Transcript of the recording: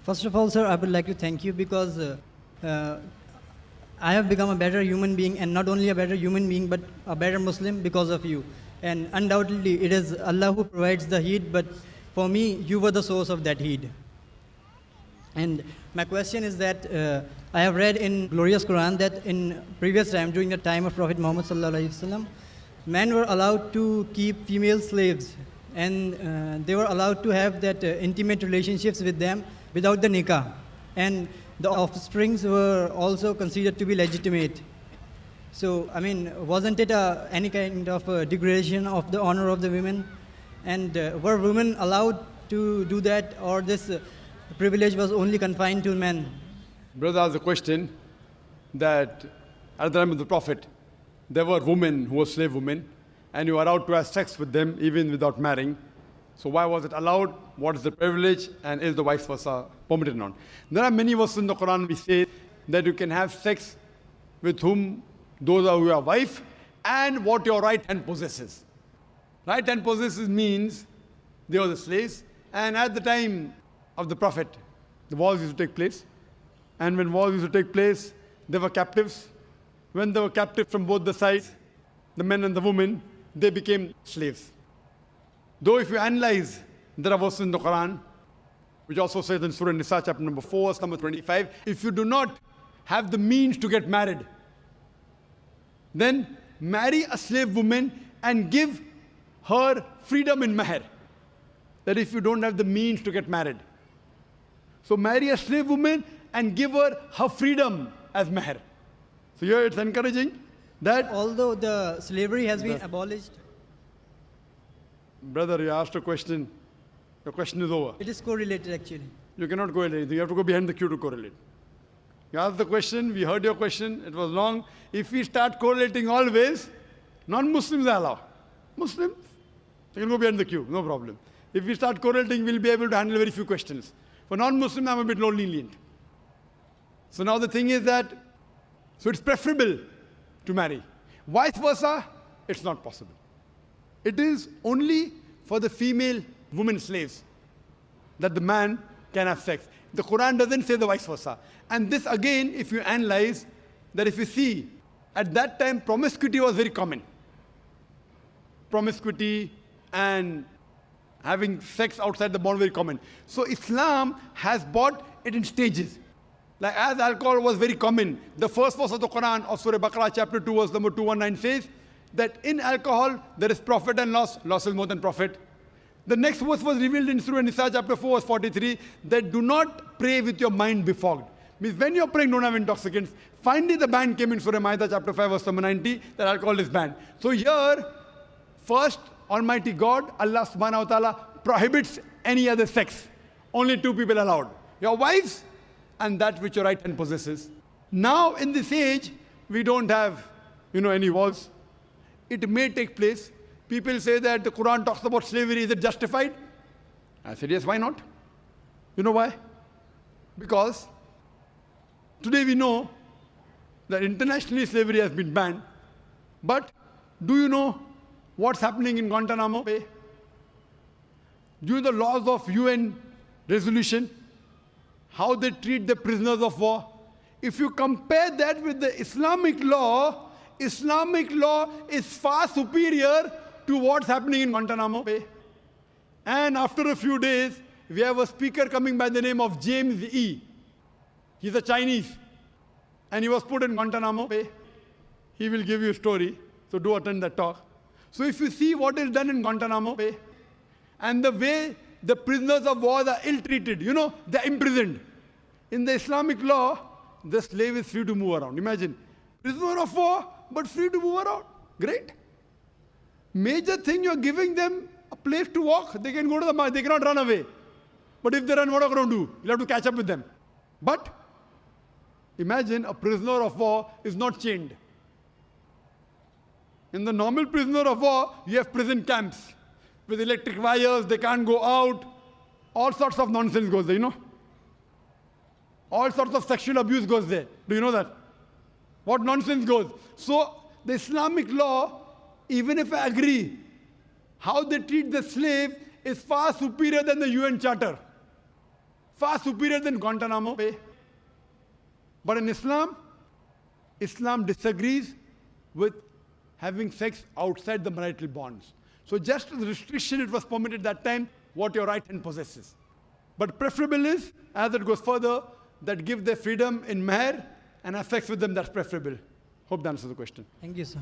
First of all, sir, I would like to thank you because uh, I have become a better human being, and not only a better human being, but a better Muslim because of you. And undoubtedly, it is Allah who provides the heat, but for me, you were the source of that heat. And my question is that I have read in glorious Quran that in previous time, during the time of Prophet Muhammad sallallahu alaihi wasallam, men were allowed to keep female slaves, and they were allowed to have that intimate relationships with them without the nikah, and the offsprings were also considered to be legitimate. So, I mean, wasn't it any kind of degradation of the honor of the women? And were women allowed to do that, or this privilege was only confined to men? Brother asked a question that at the time of the Prophet, there were women who were slave women, and you were allowed to have sex with them even without marrying. So why was it allowed? What is the privilege? And is the vice versa permitted or not? There are many verses in the Quran which say that you can have sex with whom those are your wife and what your right hand possesses. Right hand possesses means they were the slaves, and at the time of the Prophet, the wars used to take place. And when wars used to take place, they were captives. When they were captive from both the sides, the men and the women, they became slaves. Though if you analyze, there are verses in the Quran, which also says in Surah Nisa, chapter number 4, verse number 25, if you do not have the means to get married, then marry a slave woman and give her freedom in mahr. That if you don't have the means to get married. So marry a slave woman and give her her freedom as mahr. So here it's encouraging that... Although the slavery has been abolished, Brother, you asked a question. Your question is over. it is correlated actually. You cannot correlate. You have to go behind the queue to correlate. You asked the question, we heard your question, it was long. If we start correlating always, non-Muslims are allowed. Muslims, they can go behind the queue, no problem. If we start correlating, we'll be able to handle very few questions. For non-Muslims, I'm a bit more lenient. So now the thing is that, so it's preferable to marry. Vice versa, it's not possible. It is only for the female women slaves that the man can have sex. The Quran doesn't say the vice versa. And this again, if you analyze, that if you see, at that time promiscuity was very common. Promiscuity and having sex outside the bond very common. So Islam has brought it in stages. Like as alcohol was very common, the first verse of the Quran of Surah Baqarah chapter 2 verse number 219 says that in alcohol there is profit and loss. Loss is more than profit. The next verse was revealed in Surah Nisa chapter 4 verse 43 that do not pray with your mind befogged. Means when you're praying, don't have intoxicants. Finally the ban came in Surah Ma'idah chapter 5 verse number 90 that alcohol is banned. So here, first Almighty God, Allah subhanahu wa ta'ala prohibits any other sex. Only two people allowed. Your wives and that which your right hand possesses. Now in this age, we don't have, any wars. It may take place. People say that the Quran talks about slavery, is it justified? I said, yes, why not? You know why? Because today we know that internationally slavery has been banned. But do you know what's happening in Guantanamo Bay? Do you know the laws of UN resolution? How they treat the prisoners of war? If you compare that with the Islamic law is far superior to what's happening in Guantanamo Bay. And after a few days, we have a speaker coming by the name of James E. He's a Chinese. And he was put in Guantanamo Bay. He will give you a story, so do attend that talk. So if you see what is done in Guantanamo Bay, and the way the prisoners of war are ill-treated, they're imprisoned. In the Islamic law, the slave is free to move around. Imagine, prisoner of war, but free to move around. Great. Major thing, you're giving them a place to walk. They can go to the market, they cannot run away. But if they run, what are you going to do? You'll have to catch up with them. But imagine a prisoner of war is not chained. In the normal prisoner of war, you have prison camps with electric wires, they can't go out. All sorts of nonsense goes there, All sorts of sexual abuse goes there. Do you know that? What nonsense goes? So the Islamic law, even if I agree, how they treat the slave is far superior than the UN Charter. far superior than Guantanamo Bay. But in Islam, Islam disagrees with having sex outside the marital bonds. So just the restriction, it was permitted that time, what your right hand possesses. But preferable is, as it goes further, that give their freedom in mahr and have sex with them, that's preferable. Hope that answers the question. Thank you, sir.